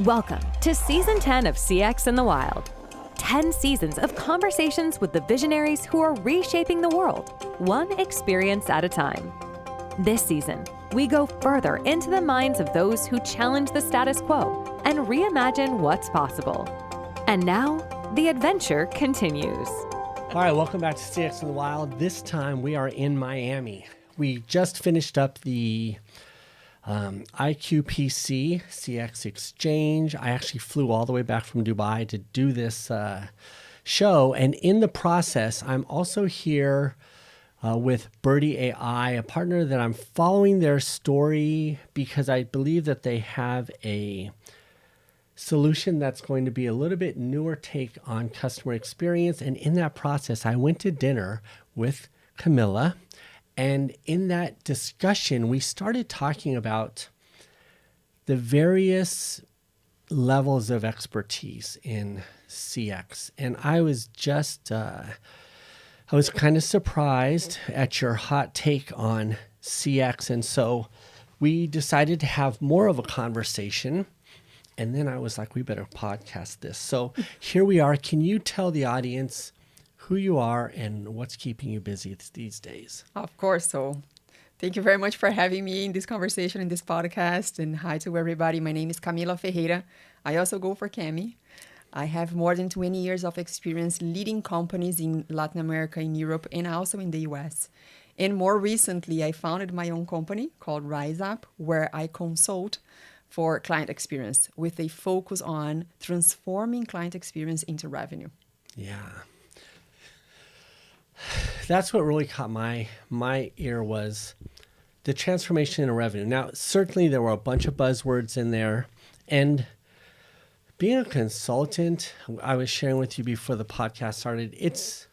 Welcome to Season 10 of CX in the Wild. 10 seasons of conversations with the visionaries who are reshaping the world, one experience at a time. This season, we go further into the minds of those who challenge the status quo and reimagine what's possible. And now, the adventure continues. All right, welcome back to CX in the Wild. This time we are in Miami. We just finished up the IQPC CX Exchange. I actually flew all the way back from Dubai to do this show. And in the process, I'm also here with Birdie AI, a partner that I'm following their story because I believe that they have a solution that's going to be a little bit newer take on customer experience. And in that process, I went to dinner with Camila. And in that discussion, we started talking about the various levels of expertise in CX. And I was just, I was kind of surprised at your hot take on CX. And so we decided to have more of a conversation. And then I was like, we better podcast this. So here we are. Can you tell the audience who you are and what's keeping you busy these days? Of course. So thank you very much for having me in this conversation, in this podcast. And hi to everybody. My name is Camila Ferreira. I also go for Cami. I have more than 20 years of experience leading companies in Latin America, in Europe, and also in the US. And more recently, I founded my own company called RiseUp, where I consult for client experience with a focus on transforming client experience into revenue. Yeah. That's what really caught my ear was the transformation in revenue. Now, certainly there were a bunch of buzzwords in there. And being a consultant, I was sharing with you before the podcast started, it's,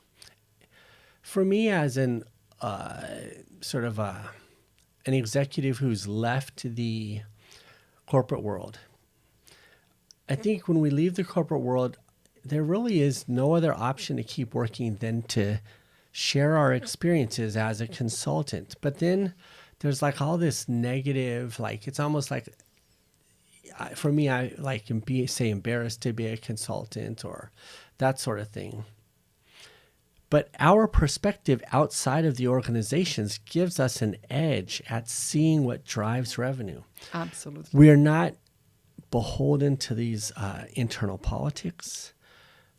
for me as an an executive who's left the corporate world, I think when we leave the corporate world, there really is no other option to keep working than to share our experiences as a consultant. But then there's like all this negative, like it's almost like, for me, I like say embarrassed to be a consultant or that sort of thing. But our perspective outside of the organizations gives us an edge at seeing what drives revenue. Absolutely. We're not beholden to these internal politics.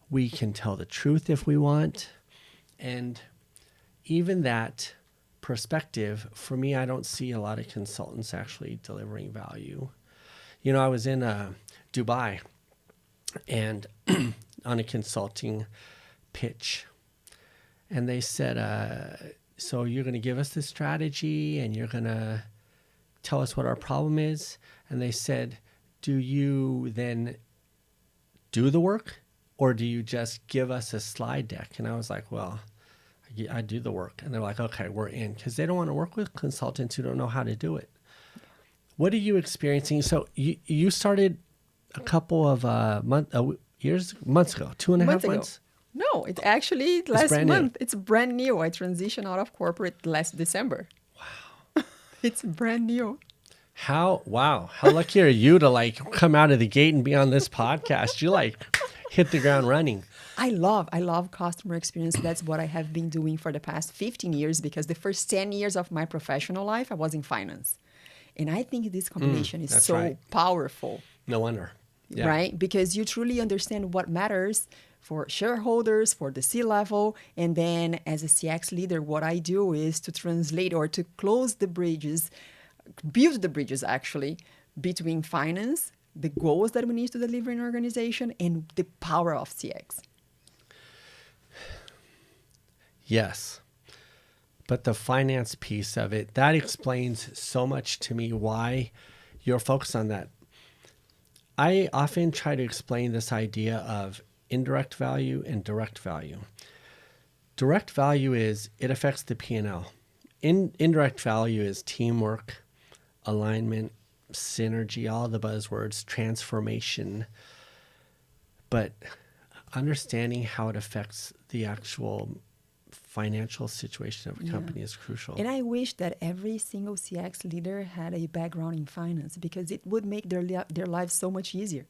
We can tell the truth if we want. And even that perspective, for me, I don't see a lot of consultants actually delivering value. You know, I was in Dubai and on a consulting pitch. And they said, so you're going to give us this strategy and you're going to tell us what our problem is. And they said, do you then do the work or do you just give us a slide deck? And I was like, well, I do the work. And they're like, okay, we're in. Because they don't want to work with consultants who don't know how to do it. What are you experiencing? So you started a couple of months ago, 2.5 months? No, it's actually last month. It's brand new. I transitioned out of corporate last December. Wow. It's brand new. How lucky are you to come out of the gate and be on this podcast? You hit the ground running. I love customer experience. That's what I have been doing for the past 15 years because the first 10 years of my professional life, I was in finance. And I think this combination is so powerful. No wonder. Yeah. Right? Because you truly understand what matters for shareholders, for the C-level. And then as a CX leader, what I do is to translate or to close the bridges, build the bridges actually, between finance, the goals that we need to deliver in an organization, and the power of CX. Yes. But the finance piece of it, that explains so much to me why you're focused on that. I often try to explain this idea of indirect value and direct value. Direct value is it affects the P&L. Indirect value is teamwork, alignment, synergy, all the buzzwords, transformation. But understanding how it affects the actual financial situation of a company is crucial. And I wish that every single CX leader had a background in finance because it would make their lives so much easier.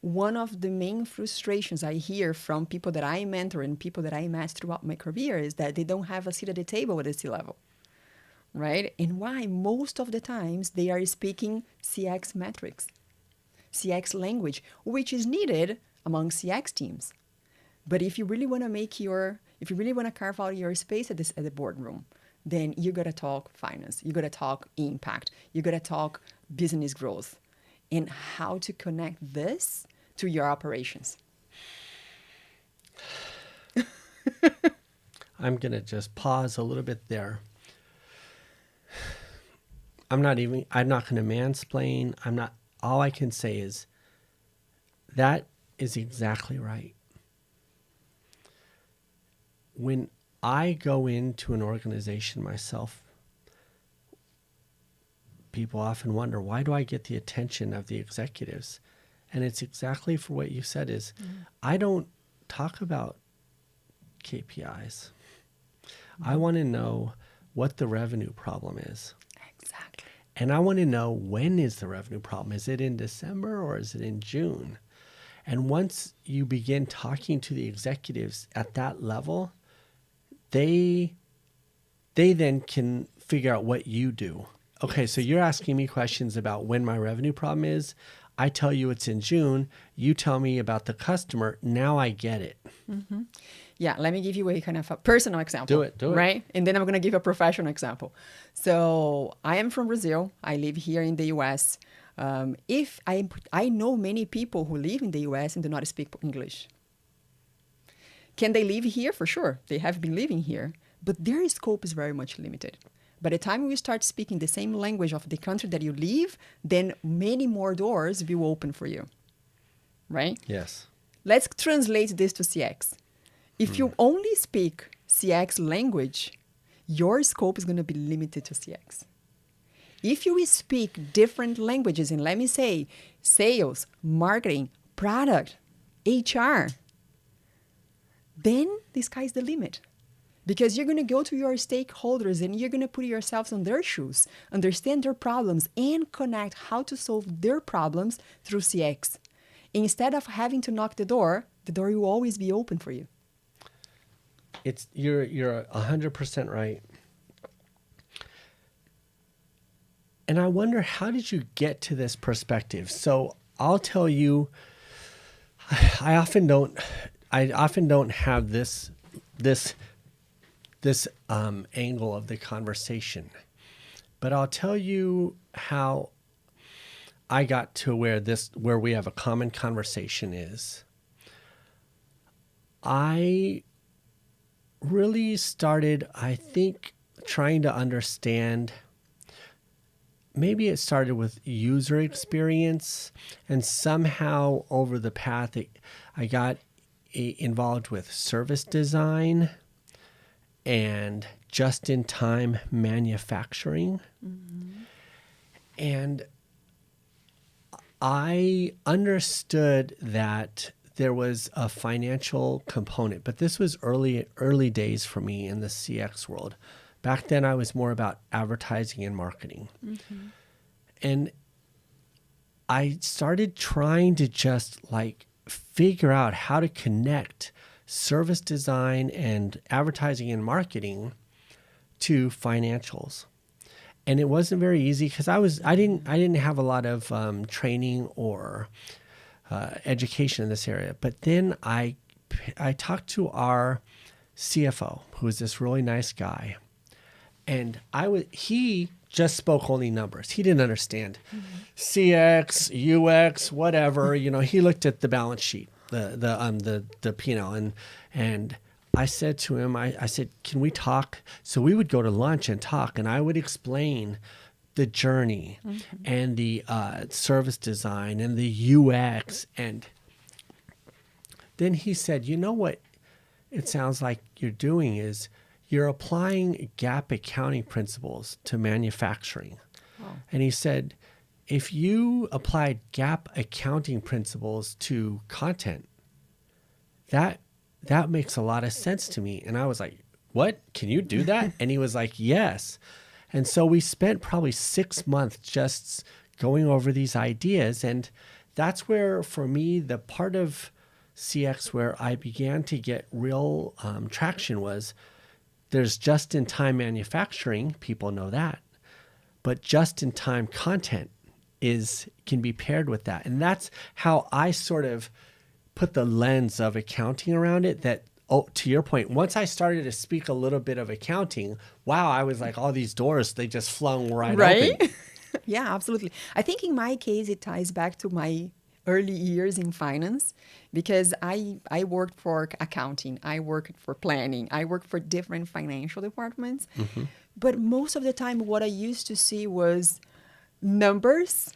one of the main frustrations I hear from people that I mentor and people that I met throughout my career is that they don't have a seat at the table at the C-level, right? And why? Most of the times they are speaking CX metrics, CX language, which is needed among CX teams. But if you really want to carve out your space at the boardroom, then you got to talk finance, you got to talk impact, you got to talk business growth, and how to connect this to your operations. I'm going to just pause a little bit there. I'm not going to mansplain. All I can say is that is exactly right. When I go into an organization myself, people often wonder, why do I get the attention of the executives? And it's exactly for what you said is, I don't talk about KPIs. I want to know what the revenue problem is. Exactly. And I want to know, when is the revenue problem? Is it in December or is it in June? And once you begin talking to the executives at that level, they then can figure out what you do. Okay, so you're asking me questions about when my revenue problem is. I tell you it's in June. You tell me about the customer. Now I get it. Mm-hmm. Yeah, let me give you a kind of a personal example. Do it. Right? And then I'm going to give a professional example. So I am from Brazil. I live here in the US. If I know many people who live in the US and do not speak English. Can they live here? For sure. They have been living here. But their scope is very much limited. By the time we start speaking the same language of the country that you live, then many more doors will open for you. Right? Yes. Let's translate this to CX. If you only speak CX language, your scope is going to be limited to CX. If you speak different languages, and let me say, sales, marketing, product, HR, then the sky's the limit. Because you're going to go to your stakeholders and you're going to put yourselves on their shoes, understand their problems, and connect how to solve their problems through CX. Instead of having to knock the door will always be open for you. You're 100% right. And I wonder, how did you get to this perspective? So I'll tell you, I often don't have this angle of the conversation, but I'll tell you how I got to where we have a common conversation is. I really started, I think, trying to understand. Maybe it started with user experience, and somehow over the path, I got involved with service design and just-in-time manufacturing. Mm-hmm. And I understood that there was a financial component, but this was early days for me in the CX world. Back then, I was more about advertising and marketing. Mm-hmm. And I started trying to just figure out how to connect service design and advertising and marketing to financials. And it wasn't very easy because I didn't have a lot of training or education in this area. But then I talked to our CFO, who was this really nice guy, and he just spoke only numbers. He didn't understand CX, UX, whatever. He looked at the balance sheet, the P&L, and I said to him, I said, can we talk? So we would go to lunch and talk, and I would explain the journey and the service design and the UX. And then he said, you know what it sounds like you're doing is you're applying GAAP accounting principles to manufacturing. Wow. And he said, if you applied GAAP accounting principles to content, that makes a lot of sense to me. And I was like, what? Can you do that? And he was like, yes. And so we spent probably 6 months just going over these ideas. And that's where, for me, the part of CX where I began to get real traction was there's just-in-time manufacturing. People know that. But just-in-time content can be paired with that. And that's how I sort of put the lens of accounting around it. That, to your point, once I started to speak a little bit of accounting, wow, I was like, all these doors, they just flung right open. Yeah, absolutely. I think in my case, it ties back to my early years in finance, because I worked for accounting, I worked for planning, I worked for different financial departments. Mm-hmm. But most of the time, what I used to see was numbers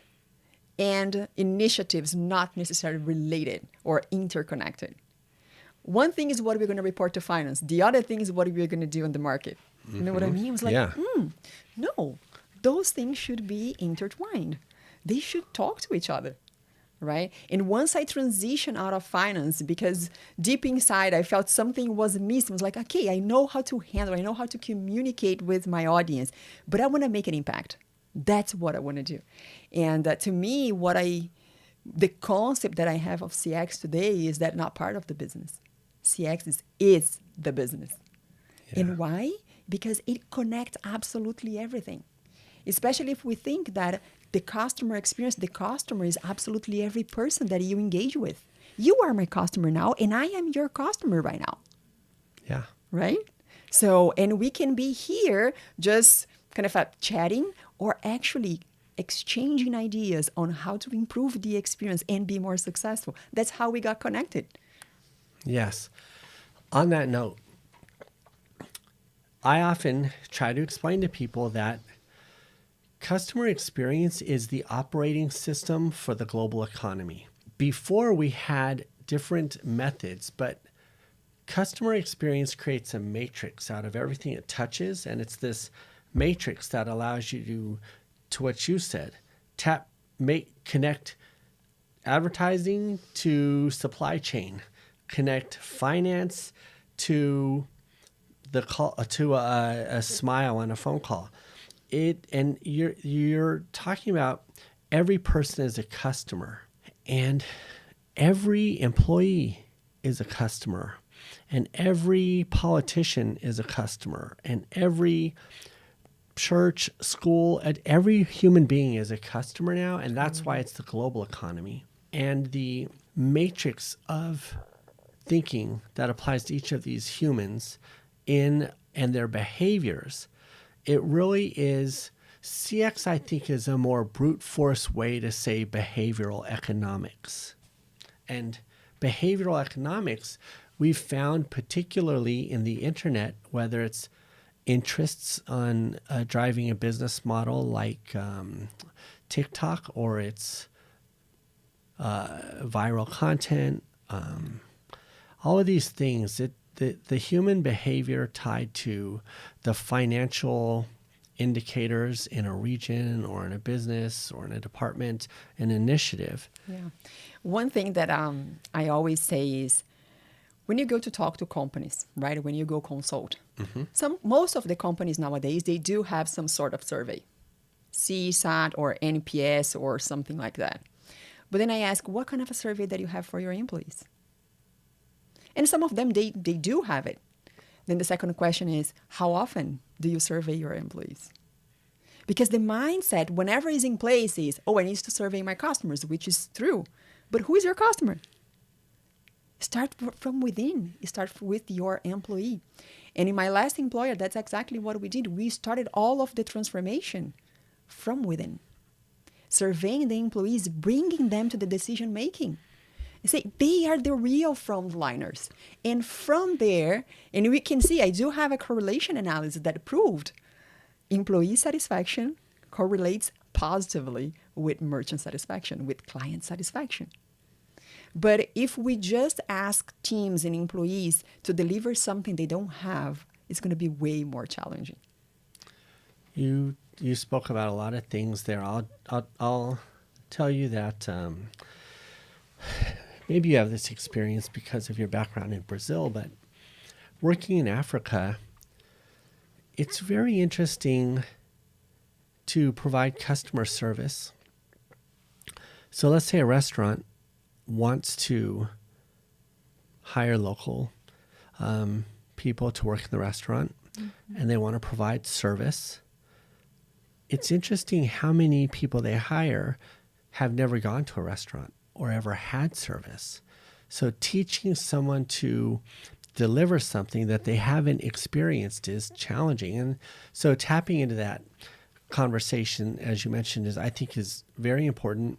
and initiatives not necessarily related or interconnected. One thing is what we're going to report to finance. The other thing is what we're going to do in the market. Mm-hmm. You know what I mean? I was like, no, those things should be intertwined. They should talk to each other, right? And once I transitioned out of finance, because deep inside I felt something was missing, I was like, okay, I know how to handle, I know how to communicate with my audience, but I want to make an impact. That's what I want to do. And to me, the concept that I have of CX today is that not part of the business. CX is the business. Yeah. And why? Because it connects absolutely everything. Especially if we think that the customer experience, the customer is absolutely every person that you engage with. You are my customer now, and I am your customer right now. Yeah. Right? So, and we can be here just kind of chatting or actually exchanging ideas on how to improve the experience and be more successful. That's how we got connected. Yes. On that note, I often try to explain to people that customer experience is the operating system for the global economy. Before, we had different methods, but customer experience creates a matrix out of everything it touches, and it's this matrix that allows you to what you said, connect advertising to supply chain, connect finance to the call, to a smile on a phone call. And you're talking about every person is a customer, and every employee is a customer, and every politician is a customer, and every church, school, and every human being is a customer now, and that's why it's the global economy. And the matrix of thinking that applies to each of these humans and their behaviors, it really is, CX, I think, is a more brute force way to say behavioral economics. And behavioral economics, we've found particularly in the internet, whether it's interests on driving a business model like TikTok, or it's viral content, all of these things, the human behavior tied to the financial indicators in a region or in a business or in a department, an initiative. Yeah. One thing that I always say is, when you go to talk to companies, right? When you go consult, most of the companies nowadays, they do have some sort of survey, CSAT or NPS or something like that. But then I ask, what kind of a survey that you have for your employees? And some of them, they do have it. Then the second question is, how often do you survey your employees? Because the mindset, whenever is in place, is, I need to survey my customers, which is true. But who is your customer? Start from within. Start with your employee. And in my last employer, that's exactly what we did. We started all of the transformation from within. Surveying the employees, bringing them to the decision making. I say they are the real frontliners. And from there, and we can see, I do have a correlation analysis that proved employee satisfaction correlates positively with merchant satisfaction, with client satisfaction. But if we just ask teams and employees to deliver something they don't have, it's going to be way more challenging. You spoke about a lot of things there. I'll tell you that maybe you have this experience because of your background in Brazil, but working in Africa, it's very interesting to provide customer service So let's say a restaurant wants to hire local people to work in the restaurant, and they want to provide service. It's interesting how many people they hire have never gone to a restaurant or ever had service. So teaching someone to deliver something that they haven't experienced is challenging. And so tapping into that conversation, as you mentioned, I think is very important.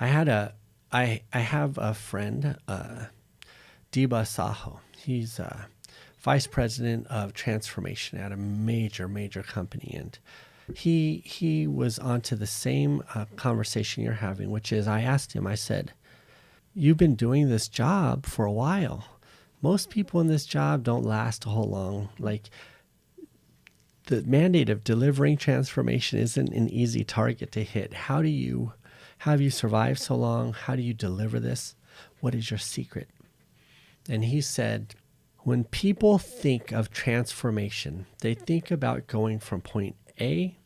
I have a friend, Deba Saho. He's vice president of transformation at a major company, and he was onto the same conversation you're having, which is I asked him, I said, you've been doing this job for a while. Most people in this job don't last a whole long. Like, the mandate of delivering transformation isn't an easy target to hit. How have you survived so long? How do you deliver this? What is your secret? And he said, when people think of transformation, they think about going from point A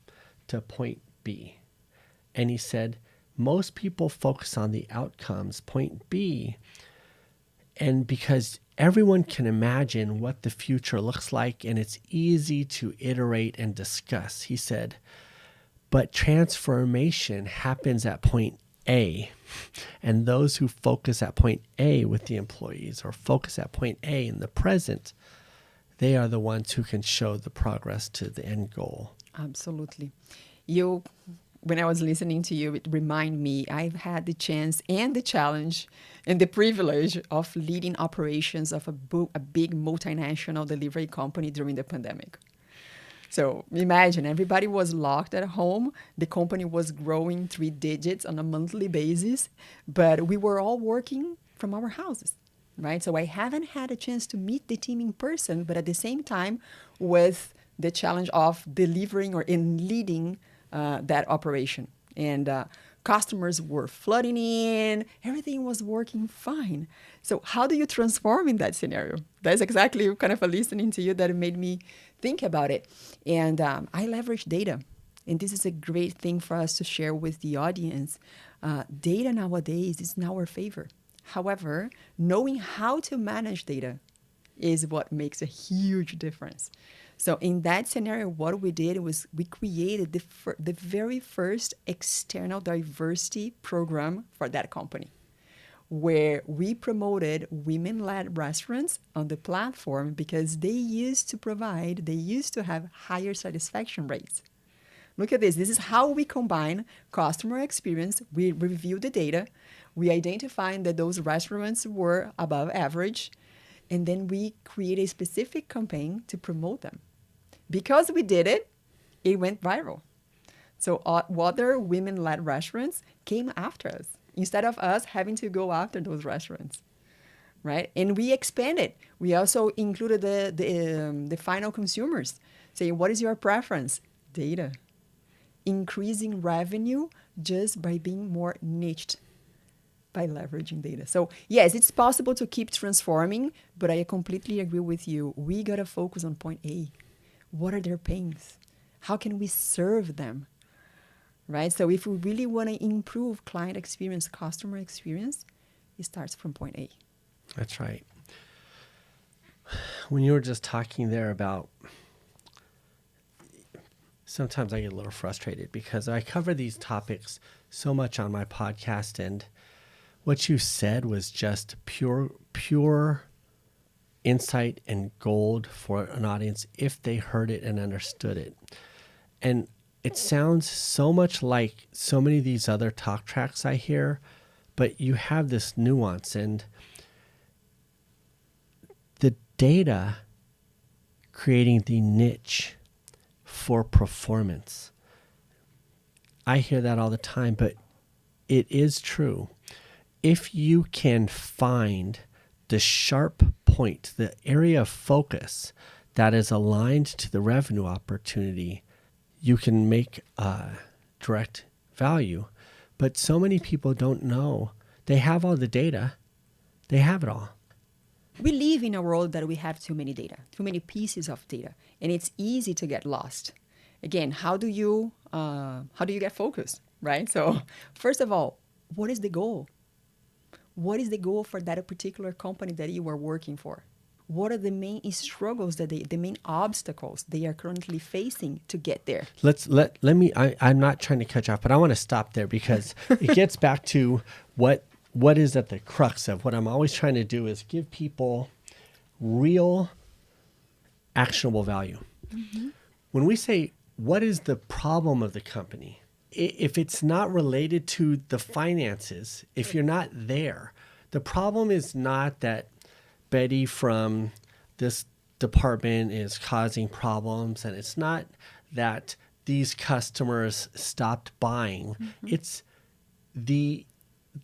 to point B. And he said, most people focus on the outcomes, point B, and because everyone can imagine what the future looks like and it's easy to iterate and discuss, he said, but transformation happens at point A. And those who focus at point A with the employees or focus at point A in the present, they are the ones who can show the progress to the end goal. Absolutely. When I was listening to you, it reminded me I've had the chance and the challenge and the privilege of leading operations of a big multinational delivery company during the pandemic. So imagine everybody was locked at home. The company was growing 3 digits on a monthly basis, but we were all working from our houses, right? So I haven't had a chance to meet the team in person, but at the same time with the challenge of delivering or in leading that operation. And customers were flooding in. Everything was working fine. So how do you transform in that scenario? That's exactly kind of listening to you that made me think about it. And I leverage data. And this is a great thing for us to share with the audience. Data nowadays is in our favor. However, knowing how to manage data is what makes a huge difference. So in that scenario, what we did was we created the very first external diversity program for that company, where we promoted women-led restaurants on the platform because they used to have higher satisfaction rates. Look at this. This is how we combine customer experience. We review the data. We identified that those restaurants were above average. And then we create a specific campaign to promote them. Because we did it, it went viral. So other women-led restaurants came after us instead of us having to go after those restaurants, right? And we expanded. We also included the final consumers, saying, what is your preference? Data. Increasing revenue just by being more niched, by leveraging data. So yes, it's possible to keep transforming, but I completely agree with you. We got to focus on point A. What are their pains? How can we serve them? Right? So if we really want to improve client experience, customer experience, it starts from point A. That's right. When you were just talking there about, sometimes I get a little frustrated because I cover these topics so much on my podcast, and what you said was just pure insight and gold for an audience if they heard it and understood it. And it sounds so much like so many of these other talk tracks I hear, but you have this nuance, and the data creating the niche for performance. I hear that all the time, but it is true. If you can find the sharp point, the area of focus that is aligned to the revenue opportunity, you can make direct value. But so many people don't know. They have all the data. They have it all. We live in a world that we have too many data, too many pieces of data, and it's easy to get lost. Again, how do you get focused, right? So first of all, what is the goal? What is the goal for that particular company that you are working for? What are the main struggles the main obstacles they are currently facing to get there? I'm not trying to cut you off, but I want to stop there because it gets back to what is at the crux of what I'm always trying to do is give people real actionable value. Mm-hmm. When we say, what is the problem of the company? If it's not related to the finances, if you're not there, the problem is not that Betty from this department is causing problems, and it's not that these customers stopped buying. Mm-hmm. It's the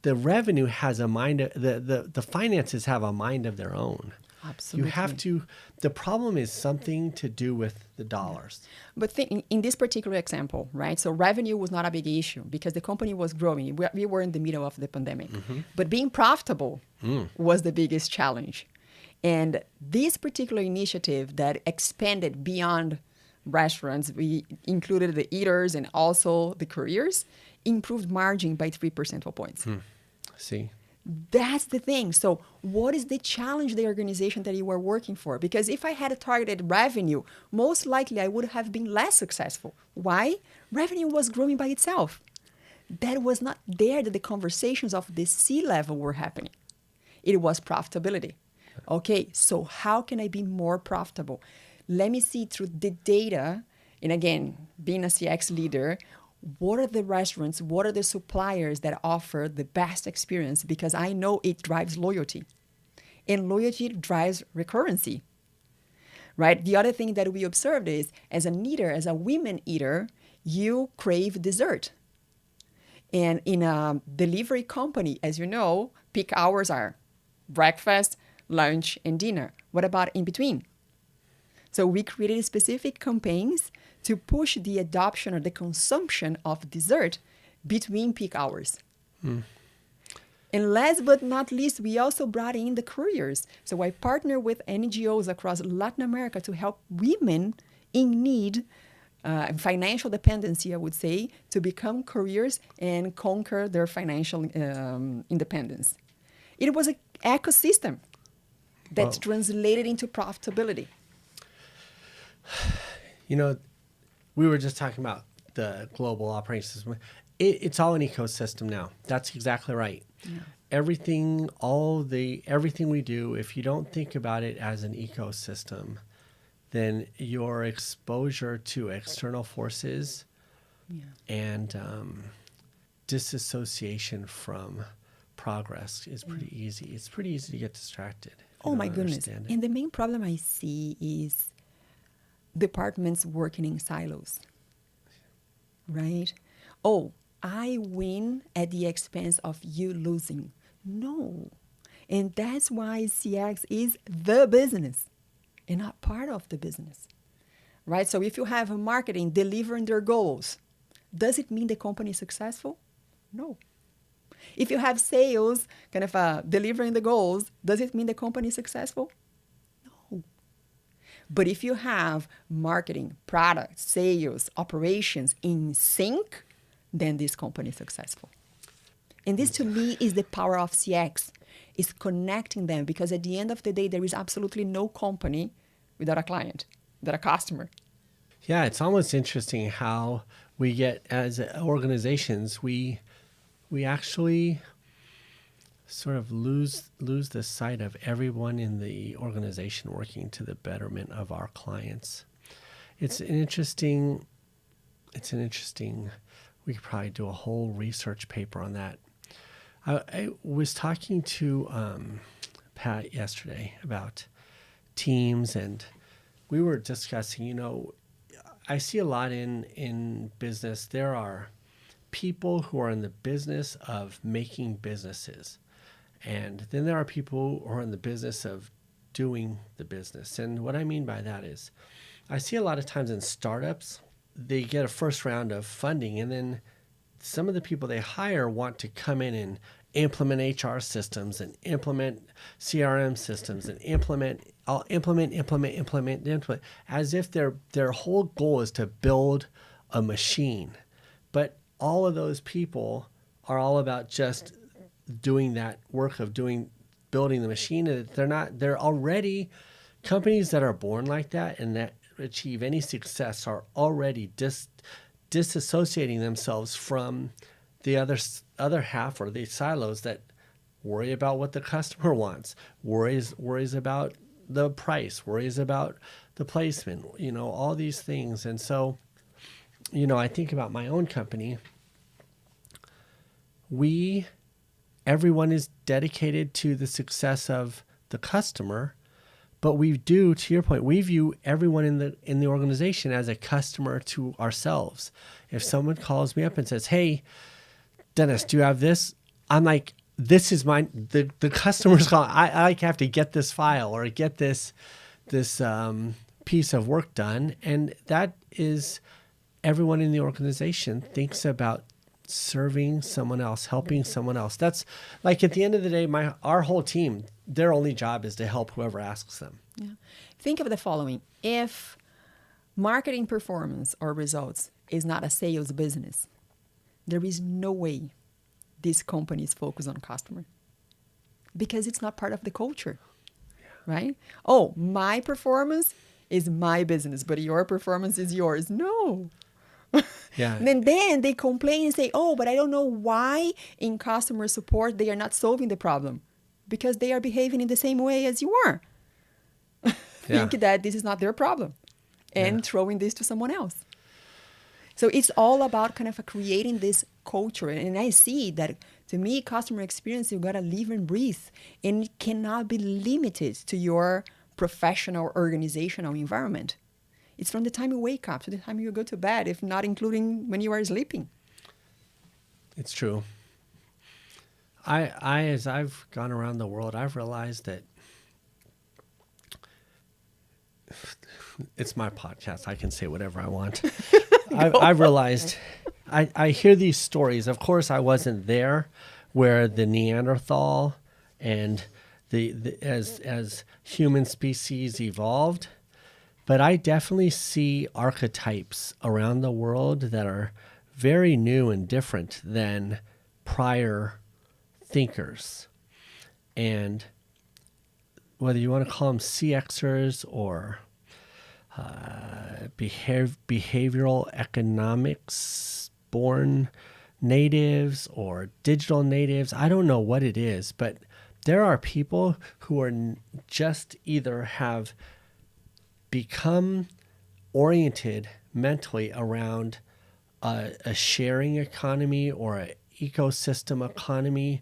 revenue has a mind, the finances have a mind of their own. Absolutely. You have to, the problem is something to do with the dollars. But in this particular example, right? So revenue was not a big issue because the company was growing. We were in the middle of the pandemic. Mm-hmm. But being profitable was the biggest challenge. And this particular initiative that expanded beyond restaurants, we included the eaters and also the couriers, improved margin by 3 percentage points. See? That's the thing. So what is the challenge the organization that you are working for? Because if I had a targeted revenue, most likely I would have been less successful. Why? Revenue was growing by itself. That was not there that the conversations of the C-level were happening. It was profitability. Okay, so how can I be more profitable? Let me see through the data. And again, being a CX leader, what are the restaurants, what are the suppliers that offer the best experience? Because I know it drives loyalty. And loyalty drives recurrency, right? The other thing that we observed is, as an eater, as a women eater, you crave dessert. And in a delivery company, as you know, peak hours are breakfast, lunch, and dinner. What about in between? So we created specific campaigns to push the adoption or the consumption of dessert between peak hours. And last but not least, we also brought in the couriers. So I partner with NGOs across Latin America to help women in need, financial dependency, I would say, to become couriers and conquer their financial independence. It was an ecosystem that's translated into profitability. You know, we were just talking about the global operating system. It's all an ecosystem now. That's exactly right. Yeah. Everything we do, if you don't think about it as an ecosystem, then your exposure to external forces and disassociation from progress is pretty easy. It's pretty easy to get distracted. Oh my goodness. And the main problem I see is departments working in silos, right? Oh, I win at the expense of you losing. No. And that's why CX is the business and not part of the business, right? So if you have a marketing delivering their goals, does it mean the company is successful? No. If you have sales kind of delivering the goals, does it mean the company is successful? No. But if you have marketing, product, sales, operations in sync, then this company is successful. And this to me is the power of CX, is connecting them, because at the end of the day, there is absolutely no company without a client, without a customer. Yeah, it's almost interesting how we get, as organizations, we actually sort of lose the sight of everyone in the organization working to the betterment of our clients. It's an interesting, we could probably do a whole research paper on that. I was talking to Pat yesterday about teams, and we were discussing, I see a lot in business. There are people who are in the business of making businesses. And then there are people who are in the business of doing the business. And what I mean by that is, I see a lot of times in startups, they get a first round of funding, and then some of the people they hire want to come in and implement HR systems and implement CRM systems and implement, as if their whole goal is to build a machine. But all of those people are all about just doing that work of building the machine. They're already companies that are born like that and that achieve any success are already disassociating themselves from the other half or the silos that worry about what the customer wants, worries about the price, worries about the placement, all these things. And so, I think about my own company. Everyone is dedicated to the success of the customer, but to your point, we view everyone in the organization as a customer to ourselves. If someone calls me up and says, "Hey, Dennis, do you have this?" I'm like, "This is mine." The customer's calling. I have to get this file or get this piece of work done, and that is everyone in the organization thinks about serving someone else, helping someone else. That's like at the end of the day, our whole team, their only job is to help whoever asks them. Yeah. Think of the following. If marketing performance or results is not a sales business, there is no way these companies focus on customer because it's not part of the culture, right? Oh, my performance is my business, but your performance is yours. No. Yeah. And then they complain and say, "Oh, but I don't know why in customer support they are not solving the problem because they are behaving in the same way as you are." Think that this is not their problem and throwing this to someone else. So it's all about kind of creating this culture. And I see that, to me, customer experience, you got to live and breathe. And it cannot be limited to your professional organizational environment. It's from the time you wake up to the time you go to bed, if not including when you are sleeping. It's true. As I've gone around the world, I've realized that it's my podcast. I can say whatever I want. I've realized I hear these stories. Of course, I wasn't there where the Neanderthal and as human species evolved. But I definitely see archetypes around the world that are very new and different than prior thinkers. And whether you want to call them CXers or behavioral economics born natives or digital natives, I don't know what it is, but there are people who are just either have become oriented mentally around a sharing economy or an ecosystem economy.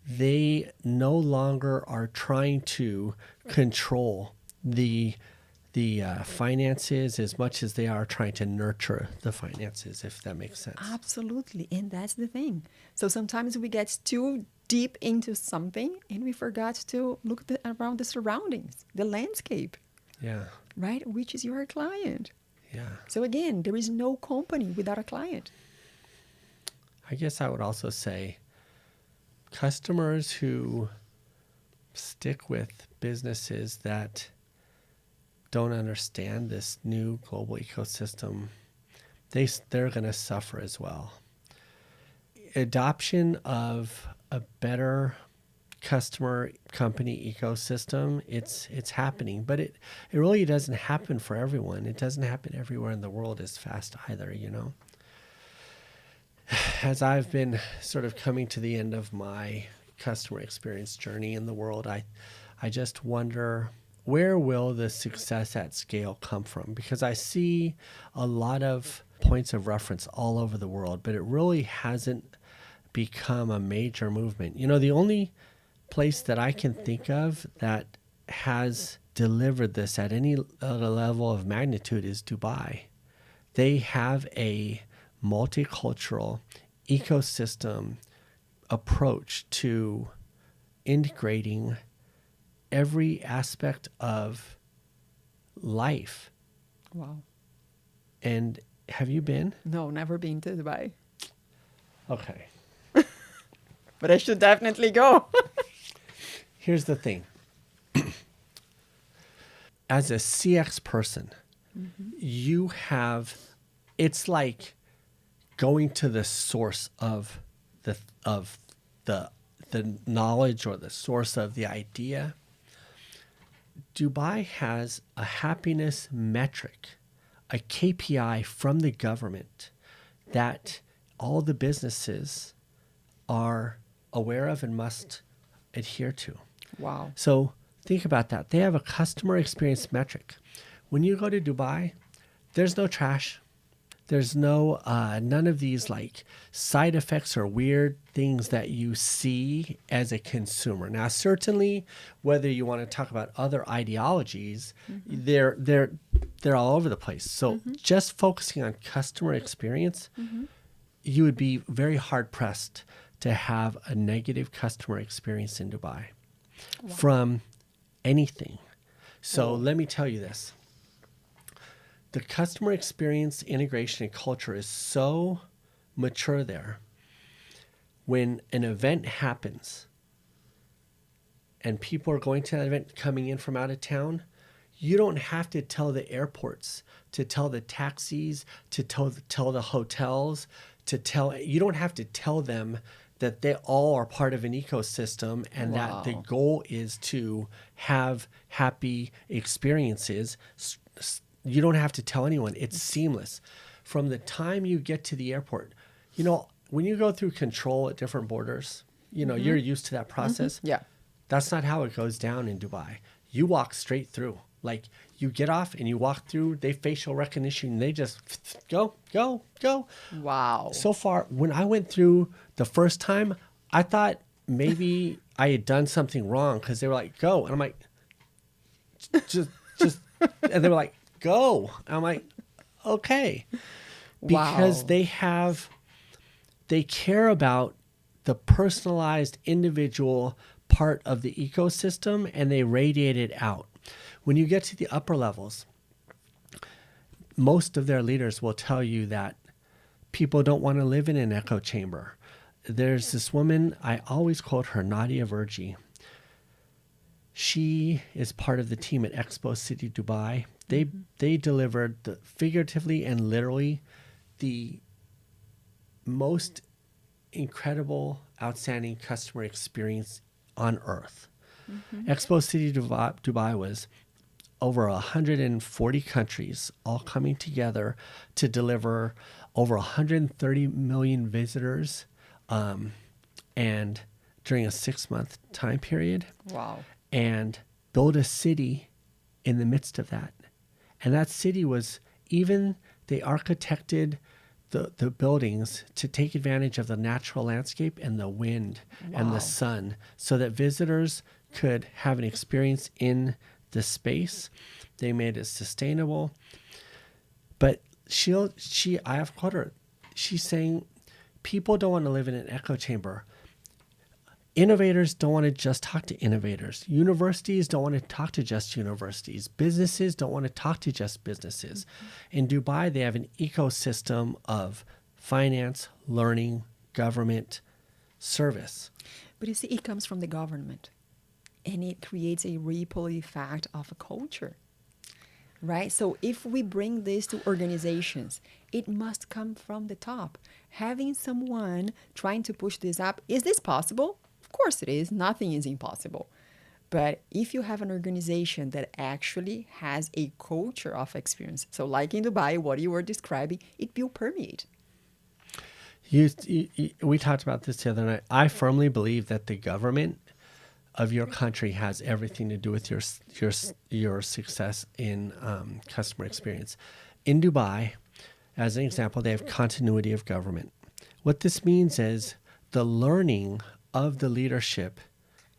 They no longer are trying to control the finances as much as they are trying to nurture the finances, if that makes sense. Absolutely. And that's the thing. So sometimes we get too deep into something and we forgot to look around the surroundings, the landscape. Yeah. Right? Which is your client. Yeah. So again, there is no company without a client. I guess I would also say customers who stick with businesses that don't understand this new global ecosystem, they're going to suffer as well. Adoption of a better customer company ecosystem, it's happening, but it really doesn't happen for everyone. It doesn't happen everywhere in the world as fast either, As I've been sort of coming to the end of my customer experience journey in the world, I just wonder, where will the success at scale come from? Because I see a lot of points of reference all over the world, but it really hasn't become a major movement. The only place that I can think of that has delivered this at any level of magnitude is Dubai. They have a multicultural ecosystem approach to integrating every aspect of life. Wow. And have you been? No, never been to Dubai. Okay. But I should definitely go. Here's the thing. As a CX person, you have, it's like going to the source of the knowledge or the source of the idea. Dubai has a happiness metric, a KPI from the government that all the businesses are aware of and must adhere to. Wow. So think about that. They have a customer experience metric. When you go to Dubai, there's no trash. There's no none of these like side effects or weird things that you see as a consumer. Now, certainly, whether you want to talk about other ideologies, they're all over the place. So just focusing on customer experience, you would be very hard pressed to have a negative customer experience in Dubai from anything. So let me tell you this. The customer experience, integration, and culture is so mature there. When an event happens and people are going to that event coming in from out of town, you don't have to tell the airports, to tell the taxis, to tell the hotels, you don't have to tell them that they all are part of an ecosystem and that the goal is to have happy experiences. You don't have to tell anyone. It's seamless. From the time you get to the airport, when you go through control at different borders, you're used to that process. Yeah. That's not how it goes down in Dubai. You walk straight through. Like you get off and you walk through, they facial recognition, they just go. Wow. So far, when I went through the first time, I thought maybe I had done something wrong because they were like, go. And I'm like, just, and they were like, go. And I'm like, okay. Because they care about the personalized individual part of the ecosystem and they radiate it out. When you get to the upper levels, most of their leaders will tell you that people don't want to live in an echo chamber. There's this woman, I always quote her, Nadia Verji. She is part of the team at Expo City Dubai. They delivered figuratively and literally the most incredible, outstanding customer experience on earth. Expo City Dubai was over 140 countries all coming together to deliver over 130 million visitors and during a 6-month time period. Wow. And build a city in the midst of that. And that city was they architected the buildings to take advantage of the natural landscape and the wind and the sun so that visitors could have an experience in the space. They made it sustainable. But I have quoted her. She's saying people don't want to live in an echo chamber. Innovators don't want to just talk to innovators. Universities don't want to talk to just universities. Businesses don't want to talk to just businesses. In Dubai, they have an ecosystem of finance, learning, government, service. But you see, it comes from the government and it creates a ripple effect of a culture, right? So if we bring this to organizations, it must come from the top. Having someone trying to push this up, is this possible? Of course it is. Nothing is impossible. But if you have an organization that actually has a culture of experience, so like in Dubai, what you were describing, it will permeate. We talked about this the other night. I firmly believe that the government of your country has everything to do with your success in customer experience. In Dubai, as an example, they have continuity of government. What this means is the learning of the leadership,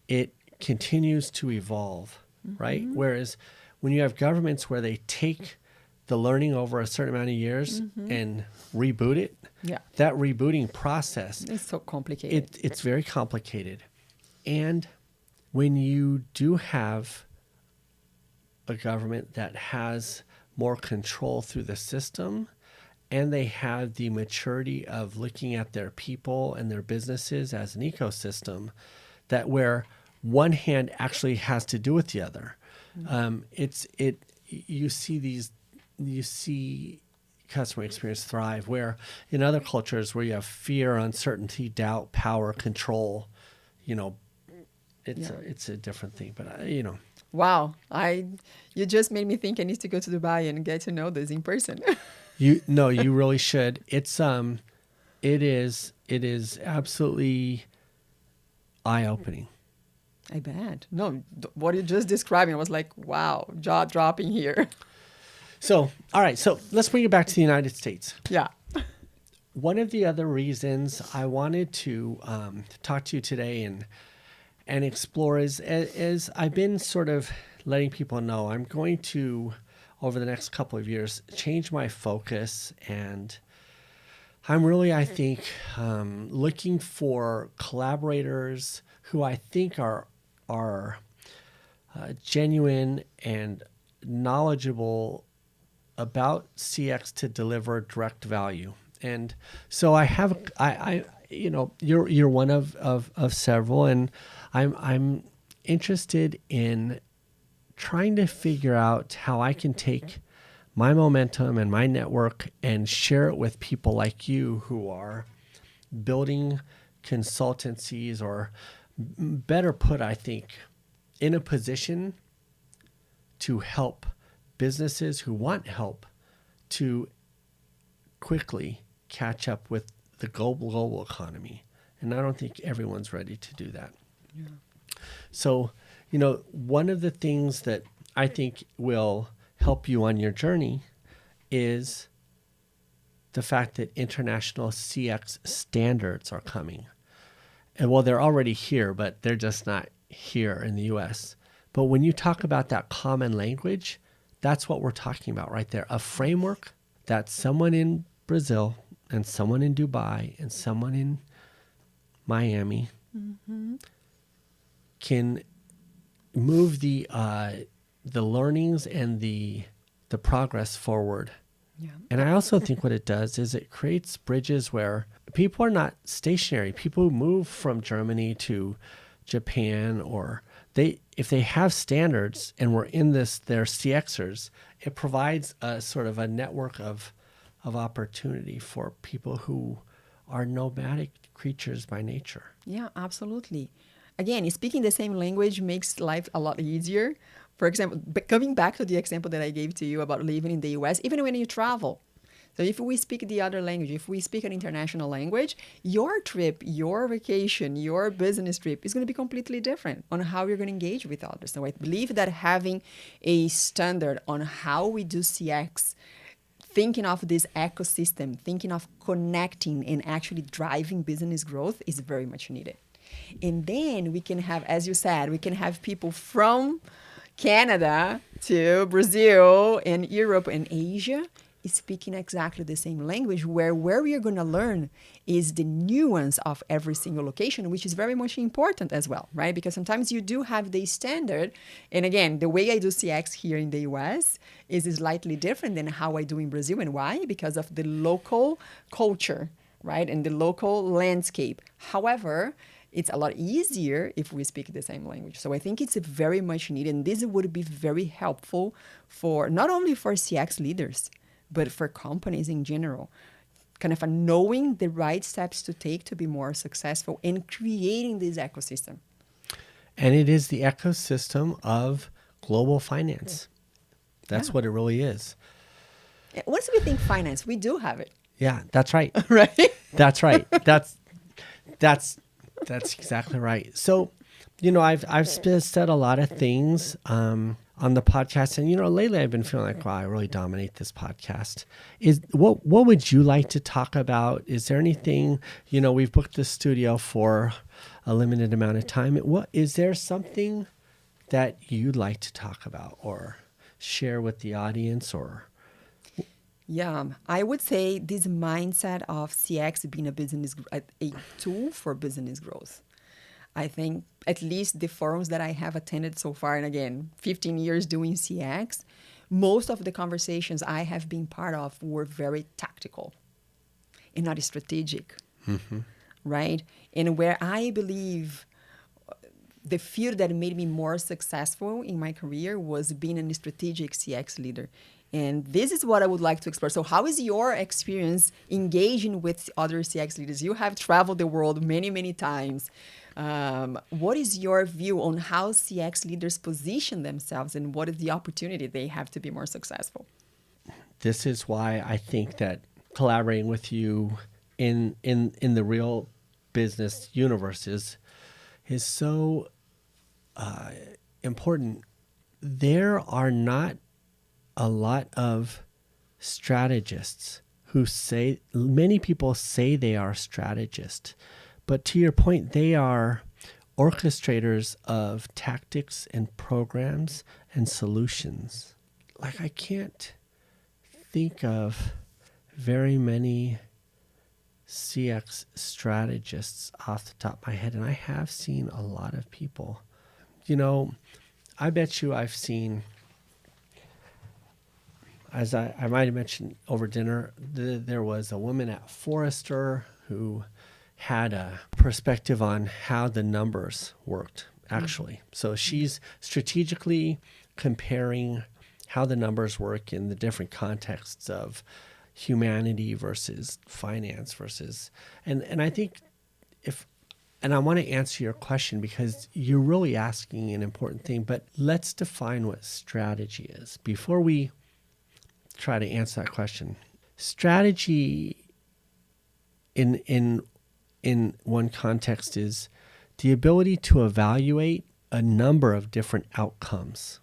it continues to evolve, right? Whereas when you have governments where they take the learning over a certain amount of years and reboot it, that rebooting process, it's so complicated. It's very complicated. And when you do have a government that has more control through the system, and they have the maturity of looking at their people and their businesses as an ecosystem, that where one hand actually has to do with the other. You see customer experience thrive, where in other cultures where you have fear, uncertainty, doubt, power, control, it's a different thing. But, Wow. You just made me think I need to go to Dubai and get to know this in person. you really should. It is absolutely eye-opening. I bet. No, what you just describing was like, wow, jaw dropping here. So, all right. So let's bring it back to the United States. Yeah. One of the other reasons I wanted to talk to you today and explore is I've been sort of letting people know I'm going to, over the next couple of years, change my focus. And I'm really, I think, looking for collaborators who I think are genuine and knowledgeable about CX to deliver direct value. And so you're one of several, and I'm interested in trying to figure out how I can take my momentum and my network and share it with people like you who are building consultancies, or better put, I think, in a position to help businesses who want help to quickly catch up with the global economy. And I don't think everyone's ready to do that. Yeah. So, one of the things that I think will help you on your journey is the fact that international CX standards are coming. And well, they're already here, but they're just not here in the US. But when you talk about that common language, that's what we're talking about right there. A framework that someone in Brazil and someone in Dubai and someone in Miami can move the learnings and the progress forward. Yeah. And I also think what it does is it creates bridges where people are not stationary. People who move from Germany to Japan, or if they have standards and we're in they're CXers, it provides a sort of a network of opportunity for people who are nomadic creatures by nature. Yeah, absolutely. Again, speaking the same language makes life a lot easier. For example, coming back to the example that I gave to you about living in the US, even when you travel. So if we speak the other language, if we speak an international language, your trip, your vacation, your business trip is going to be completely different on how you're going to engage with others. So I believe that having a standard on how we do CX, thinking of this ecosystem, thinking of connecting and actually driving business growth is very much needed. And then we can have, as you said, we can have people from Canada to Brazil and Europe and Asia speaking exactly the same language, where we are going to learn is the nuance of every single location, which is very much important as well, right? Because sometimes you do have the standard. And again, the way I do CX here in the US is slightly different than how I do in Brazil. And why? Because of the local culture, right? And the local landscape. However, it's a lot easier if we speak the same language. So I think it's very much needed. And this would be very helpful for not only for CX leaders, but for companies in general, kind of knowing the right steps to take to be more successful and creating this ecosystem. And it is the ecosystem of global finance. That's what it really is. Once we think finance, we do have it. Yeah, that's right. Right? That's right. That's exactly right. So, I've said a lot of things on the podcast, and lately I've been feeling like, wow, I really dominate this podcast. What would you like to talk about? Is there anything? We've booked the studio for a limited amount of time. Is there something that you'd like to talk about or share with the audience? Or yeah, I would say this mindset of CX being a tool for business growth. I think at least the forums that I have attended so far, and again, 15 years doing CX, most of the conversations I have been part of were very tactical and not strategic, right? And where I believe the field that made me more successful in my career was being a strategic CX leader And this is what I would like to explore. So how is your experience engaging with other CX leaders? You have traveled the world many, many times. What is your view on how CX leaders position themselves and what is the opportunity they have to be more successful? This is why I think that collaborating with you in the real business universe is so important. There are not a lot of strategists who say, many people say they are strategists, but to your point, they are orchestrators of tactics and programs and solutions. Like, I can't think of very many CX strategists off the top of my head, and I have seen a lot of people. You know, I bet you I've seen, as I might have mentioned over dinner, there was a woman at Forrester who had a perspective on how the numbers worked, actually. So she's strategically comparing how the numbers work in the different contexts of humanity versus finance versus, and I think and I want to answer your question because you're really asking an important thing, but let's define what strategy is before we try to answer that question. Strategy in one context is the ability to evaluate a number of different outcomes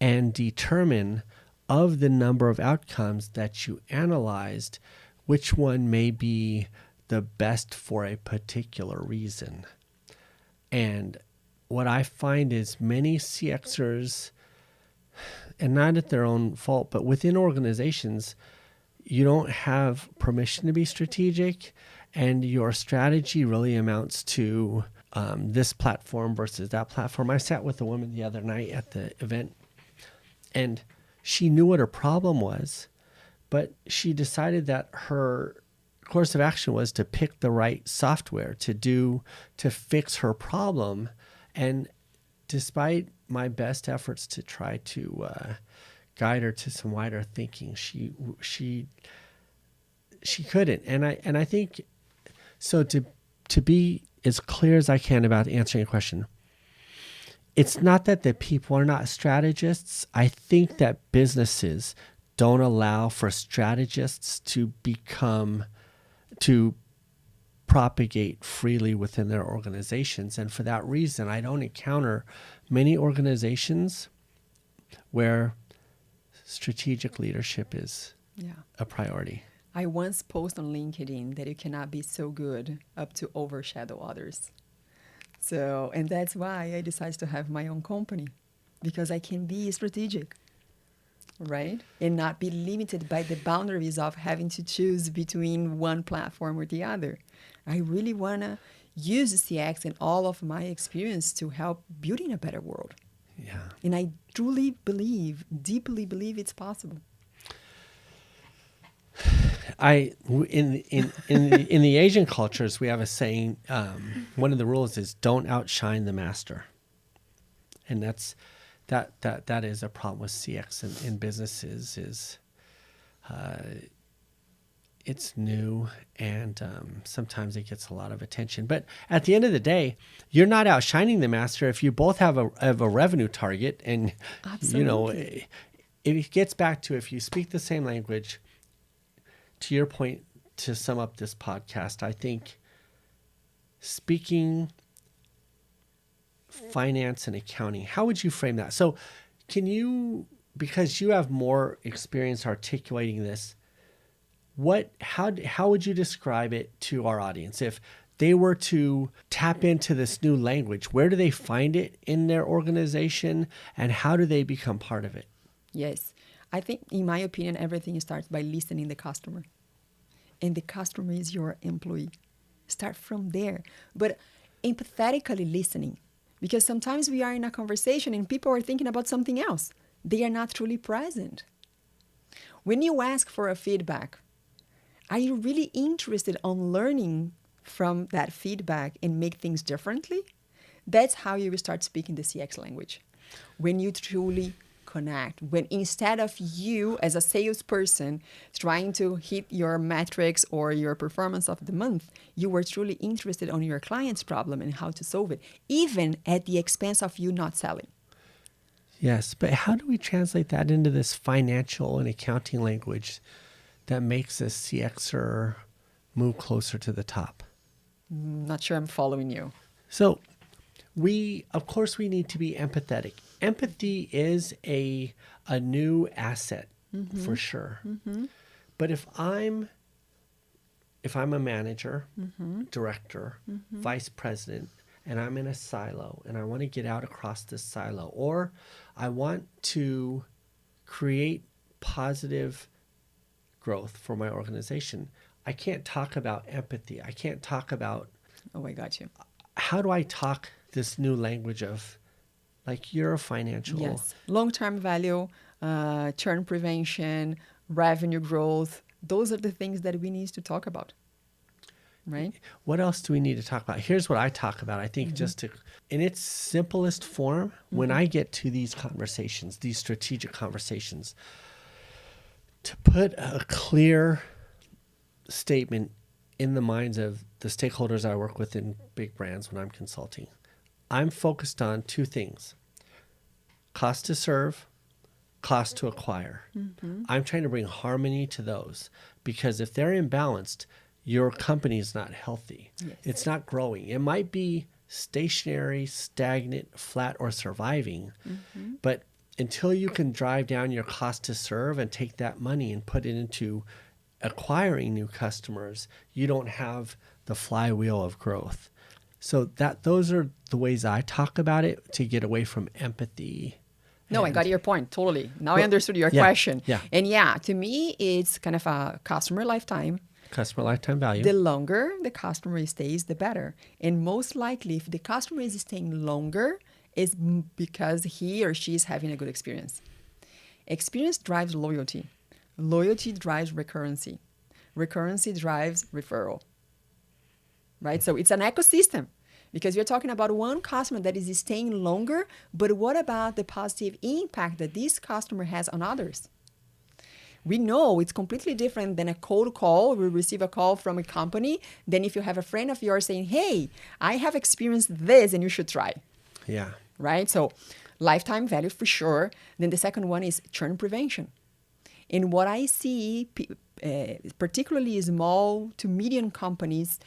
and determine of the number of outcomes that you analyzed, which one may be the best for a particular reason. And what I find is many CXers, and not at their own fault, but within organizations, you don't have permission to be strategic, and your strategy really amounts to this platform versus that platform. I sat with a woman the other night at the event, and she knew what her problem was, but she decided that her course of action was to pick the right software to fix her problem. And despite my best efforts to try to guide her to some wider thinking, she couldn't. And I think so. To be as clear as I can about answering your question, it's not that the people are not strategists. I think that businesses don't allow for strategists to propagate freely within their organizations. And for that reason, I don't encounter many organizations where strategic leadership is a priority. I once posted on LinkedIn that you cannot be so good up to overshadow others. So, and that's why I decided to have my own company, because I can be strategic, right? And not be limited by the boundaries of having to choose between one platform or the other. I really want to use CX and all of my experience to help building a better world. Yeah. And I truly believe, deeply believe it's possible. In the Asian cultures, we have a saying. One of the rules is don't outshine the master, and that is a problem with CX in businesses. Is it's new and sometimes it gets a lot of attention. But at the end of the day, you're not outshining the master if you both have a revenue target, and Absolutely. You know it gets back to if you speak the same language. To your point, to sum up this podcast, I think speaking finance and accounting, how would you frame that? So can you, because you have more experience articulating this, how would you describe it to our audience? If they were to tap into this new language, where do they find it in their organization and how do they become part of it? Yes. I think, in my opinion, everything starts by listening to the customer. And the customer is your employee. Start from there. But empathetically listening. Because sometimes we are in a conversation and people are thinking about something else. They are not truly present. When you ask for a feedback, are you really interested on learning from that feedback and make things differently? That's how you will start speaking the CX language. When you truly connect when instead of you as a salesperson trying to hit your metrics or your performance of the month, you were truly interested on your client's problem and how to solve it, even at the expense of you not selling. Yes, but how do we translate that into this financial and accounting language that makes a CXer move closer to the top? Not sure I'm following you. So of course, we need to be empathetic. Empathy is a new asset for sure. But if I'm a manager, director, vice president, and I'm in a silo and I want to get out across this silo, or I want to create positive growth for my organization, I can't talk about empathy. I can't talk about... Oh, I got you. How do I talk this new language of, like, you're a financial... Yes. Long-term value, churn prevention, revenue growth. Those are the things that we need to talk about. Right? What else do we need to talk about? Here's what I talk about. I think just to, in its simplest form, when I get to these conversations, these strategic conversations, to put a clear statement in the minds of the stakeholders I work with in big brands when I'm consulting, I'm focused on two things: cost to serve, cost to acquire. I'm trying to bring harmony to those, because if they're imbalanced, your company is not healthy. Yes. It's not growing. It might be stationary, stagnant, flat, or surviving. But until you can drive down your cost to serve and take that money and put it into acquiring new customers, you don't have the flywheel of growth. So those are the ways I talk about it, to get away from empathy. No, I got your point. Totally. Now I understood your question. Yeah. And to me, it's kind of a customer lifetime. Customer lifetime value. The longer the customer stays, the better. And most likely, if the customer is staying longer, it's because he or she is having a good experience. Experience drives loyalty. Loyalty drives recurrency. Recurrency drives referral. Right? So it's an ecosystem, because we're talking about one customer that is staying longer, but what about the positive impact that this customer has on others? We know it's completely different than a cold call. We receive a call from a company. Then if you have a friend of yours saying, hey, I have experienced this and you should try. Yeah. Right? So lifetime value for sure. Then the second one is churn prevention. And what I see, particularly small to medium companies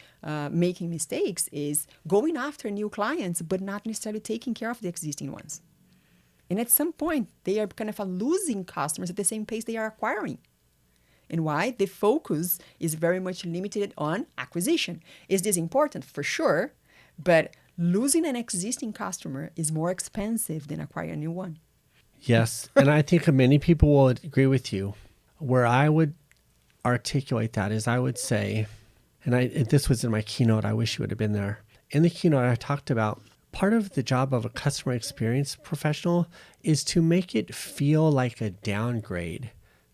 making mistakes, is going after new clients, but not necessarily taking care of the existing ones. And at some point, they are kind of losing customers at the same pace they are acquiring. And why? The focus is very much limited on acquisition. Is this important? For sure. But losing an existing customer is more expensive than acquiring a new one. Yes. And I think many people will agree with you. Where I would articulate that is, I would say, and this was in my keynote, I wish you would have been there. In the keynote, I talked about part of the job of a customer experience professional is to make it feel like a downgrade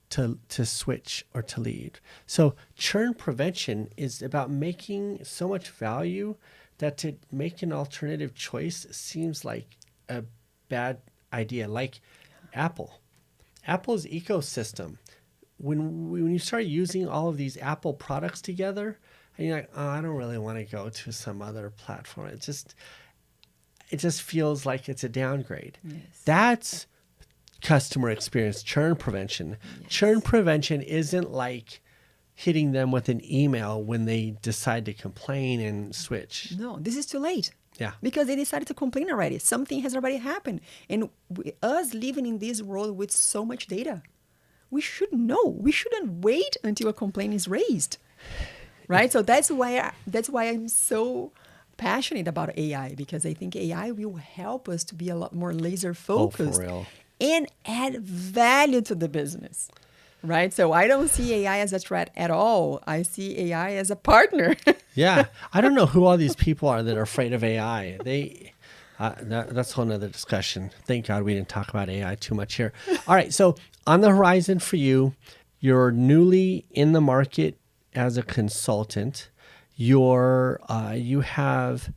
to switch or to leave. So churn prevention is about making so much value that to make an alternative choice seems like a bad idea. Like Apple's ecosystem. When you start using all of these Apple products together, and you're like, oh, I don't really want to go to some other platform. It just feels like it's a downgrade. Yes. That's customer experience, churn prevention. Yes. Churn prevention isn't like hitting them with an email when they decide to complain and switch. No, this is too late. Yeah. Because they decided to complain already. Something has already happened. And us living in this world with so much data, we should know. We shouldn't wait until a complaint is raised. Right? So that's why I'm so passionate about AI, because I think AI will help us to be a lot more laser focused and add value to the business. Right? So I don't see AI as a threat at all. I see AI as a partner. Yeah. I don't know who all these people are that are afraid of AI. That's a whole nother discussion. Thank God we didn't talk about AI too much here. All right. So on the horizon for you, you're newly in the market as a consultant. You have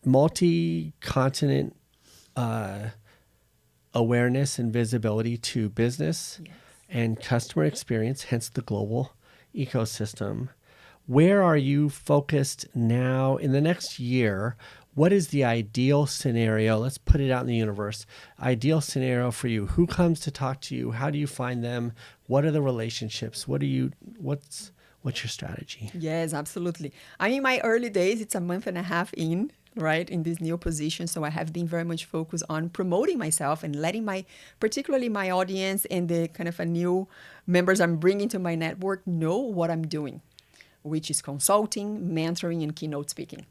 multi-continent awareness and visibility to business Yes. and customer experience, hence the global ecosystem. Where are you focused now in the next year? What is the ideal scenario? Let's put it out in the universe. Ideal scenario for you. Who comes to talk to you? How do you find them? What are the relationships? What's your strategy? Yes, absolutely. I'm in my early days. It's a month and a half in, right, in this new position. So I have been very much focused on promoting myself and letting particularly my audience and the kind of a new members I'm bringing to my network know what I'm doing, which is consulting, mentoring, and keynote speaking.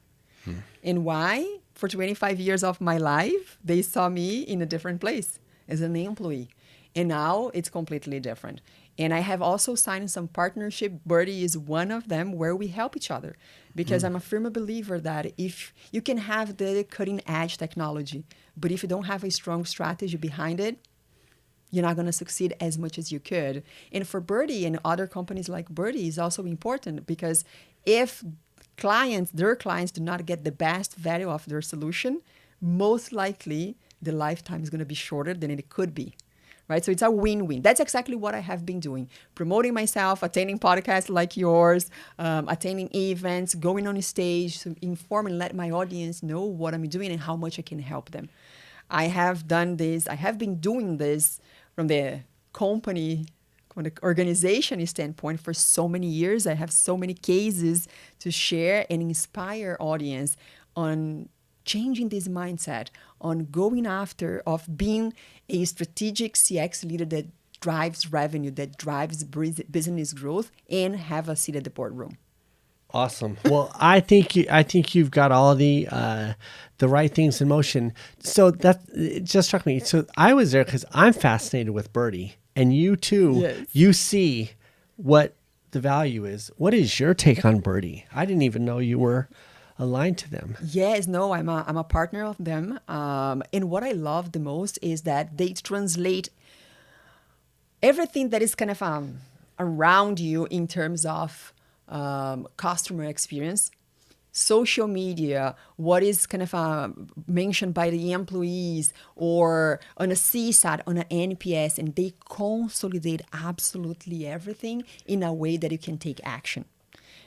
And why? For 25 years of my life, they saw me in a different place as an employee. And now it's completely different. And I have also signed some partnership. Birdie is one of them where we help each other. Because I'm a firm believer that if you can have the cutting edge technology, but if you don't have a strong strategy behind it, you're not going to succeed as much as you could. And for Birdie and other companies like Birdie is also important because if their clients do not get the best value of their solution, most likely the lifetime is going to be shorter than it could be. Right? So it's a win-win. That's exactly what I have been doing. Promoting myself, attending podcasts like yours, attending events, going on stage to inform and let my audience know what I'm doing and how much I can help them. I have done this. I have been doing this from the organization standpoint for so many years. I have so many cases to share and inspire audience on changing this mindset, on going after of being a strategic CX leader that drives revenue, that drives business growth, and have a seat at the boardroom. Awesome. Well, I think you've got all the right things in motion. So it just struck me. So I was there because I'm fascinated with Birdie, and you too. Yes. You see what the value is. What is your take on Birdie? I didn't even know you were aligned to them. Yes, no, I'm a partner of them. And what I love the most is that they translate everything that is kind of around you in terms of customer experience, social media, what is kind of mentioned by the employees or on a CSAT, on an NPS, and they consolidate absolutely everything in a way that you can take action.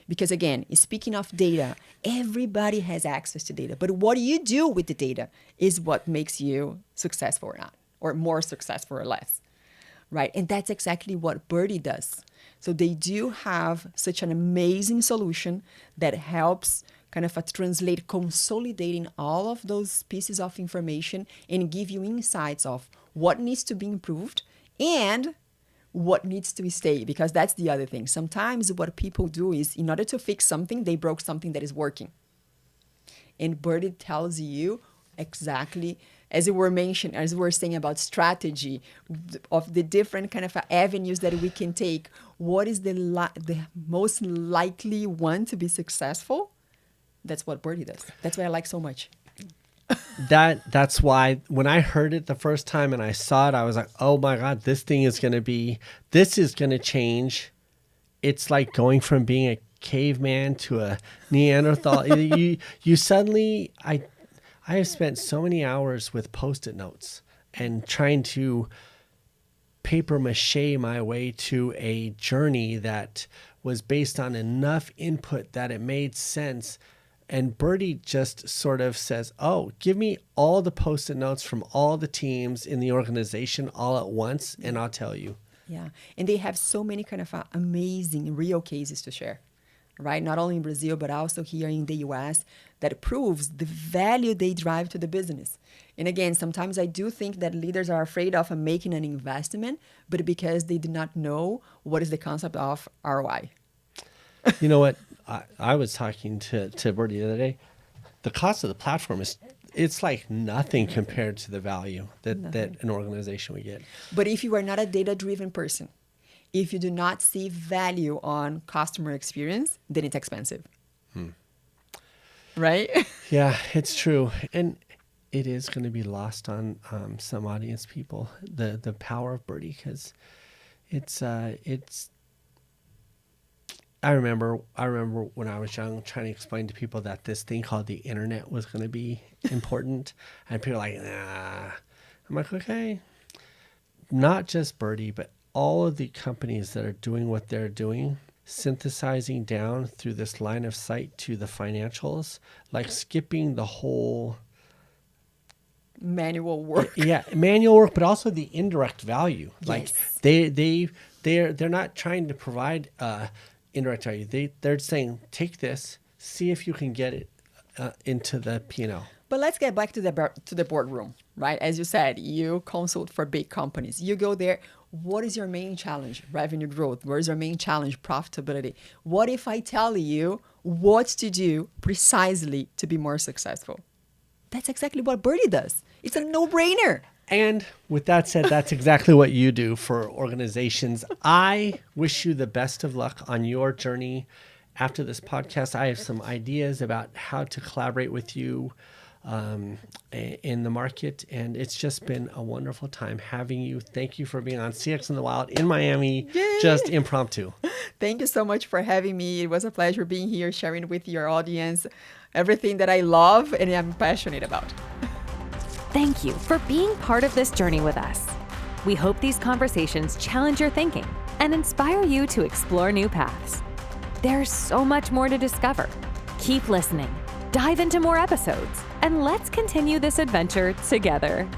Because again, speaking of data, everybody has access to data, but what you do with the data is what makes you successful or not, or more successful or less, right? And that's exactly what Birdie does. So they do have such an amazing solution that helps kind of translate, consolidating all of those pieces of information and give you insights of what needs to be improved and what needs to stay. Because that's the other thing. Sometimes what people do is in order to fix something, they broke something that is working. And Birdie tells you exactly, as you were saying about strategy, of the different kind of avenues that we can take. What is the most likely one to be successful? That's what Birdie does. That's why I like so much. That's why when I heard it the first time and I saw it, I was like, oh my God, this is going to change. It's like going from being a caveman to a Neanderthal. you suddenly, I have spent so many hours with Post-it notes and trying to paper mache my way to a journey that was based on enough input that it made sense. And Birdie just sort of says, oh, give me all the Post-it notes from all the teams in the organization all at once, and I'll tell you. Yeah. And they have so many kind of amazing real cases to share, right? Not only in Brazil, but also here in the US, that proves the value they drive to the business. And again, sometimes I do think that leaders are afraid of making an investment, but because they do not know what is the concept of ROI. You know what? I was talking to Birdie the other day. The cost of the platform it's like nothing compared to the value that an organization would get. But if you are not a data-driven person, if you do not see value on customer experience, then it's expensive. Right? Yeah, it's true. And it is going to be lost on some audience people, the power of Birdie, because it's I remember when I was young trying to explain to people that this thing called the internet was going to be important, and people were like, nah. I'm like, okay, not just Birdie, but all of the companies that are doing what they're doing, synthesizing down through this line of sight to the financials, like skipping the whole manual work. Yeah, manual work, but also the indirect value. Like Yes. they're not trying to provide indirect value. They're saying, take this, see if you can get it into the P&L. But let's get back to the boardroom, right? As you said, you consult for big companies. You go there. What is your main challenge? Revenue growth. Where is your main challenge? Profitability. What if I tell you what to do precisely to be more successful? That's exactly what Birdie does. It's a no-brainer. And with that said, that's exactly what you do for organizations. I wish you the best of luck on your journey. After this podcast, I have some ideas about how to collaborate with you in the market. And it's just been a wonderful time having you. Thank you for being on CX in the Wild in Miami, Yay. just impromptu. Thank you so much for having me. It was a pleasure being here, sharing with your audience everything that I love and I'm passionate about. Thank you for being part of this journey with us. We hope these conversations challenge your thinking and inspire you to explore new paths. There's so much more to discover. Keep listening, dive into more episodes, and let's continue this adventure together.